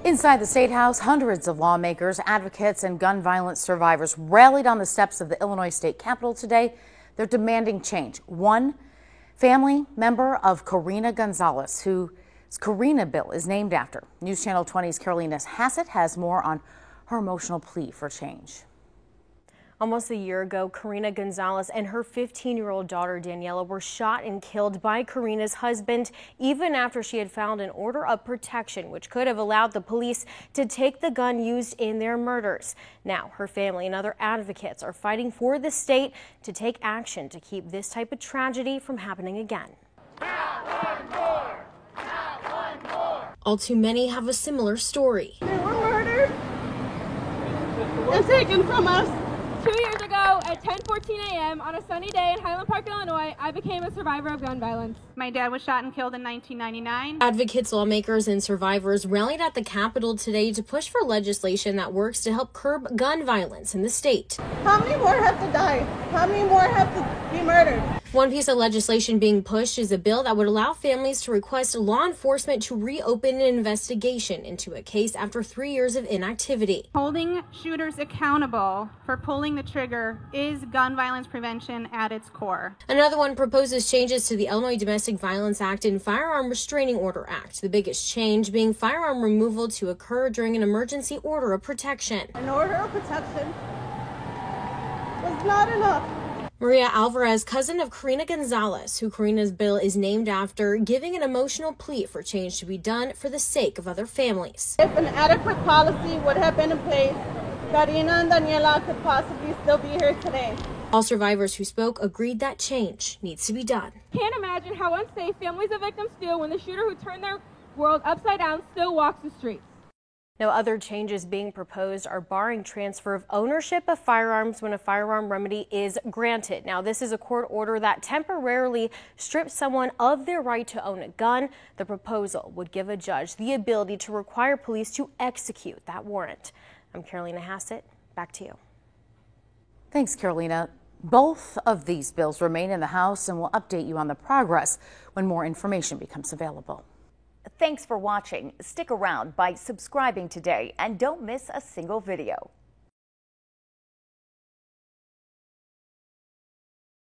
Inside the State House, hundreds of lawmakers, advocates, and gun violence survivors rallied on the steps of the Illinois State Capitol today. They're demanding change. One family member of Karina Gonzalez, whose Karina bill is named after. News Channel 20's Carolina Hassett has more on her emotional plea for change. Almost a year ago, Karina Gonzalez and her 15-year-old daughter Daniela were shot and killed by Karina's husband, even after she had filed an order of protection, which could have allowed the police to take the gun used in their murders. Now, her family and other advocates are fighting for the state to take action to keep this type of tragedy from happening again. Not one more! Not one more! All too many have a similar story. They were murdered and taken from us. 2 years ago at 10:14 a.m. on a sunny day in Highland Park, Illinois, I became a survivor of gun violence. My dad was shot and killed in 1999. Advocates, lawmakers, and survivors rallied at the Capitol today to push for legislation that works to help curb gun violence in the state. How many more have to die? How many more have to be murdered? One piece of legislation being pushed is a bill that would allow families to request law enforcement to reopen an investigation into a case after 3 years of inactivity. Holding shooters accountable for pulling the trigger is gun violence prevention at its core. Another one proposes changes to the Illinois Domestic Violence Act and Firearm Restraining Order Act, the biggest change being firearm removal to occur during an emergency order of protection. An order of protection was not enough. Maria Alvarez, cousin of Karina Gonzalez, who Karina's bill is named after, giving an emotional plea for change to be done for the sake of other families. If an adequate policy would have been in place, Karina and Daniela could possibly still be here today. All survivors who spoke agreed that change needs to be done. Can't imagine how unsafe families of victims feel when the shooter who turned their world upside down still walks the streets. Now, other changes being proposed are barring transfer of ownership of firearms when a firearm remedy is granted. Now, this is a court order that temporarily strips someone of their right to own a gun. The proposal would give a judge the ability to require police to execute that warrant. I'm Carolina Hassett. Back to you. Thanks, Carolina. Both of these bills remain in the House, and we'll update you on the progress when more information becomes available. Thanks for watching. Stick around by subscribing today and don't miss a single video.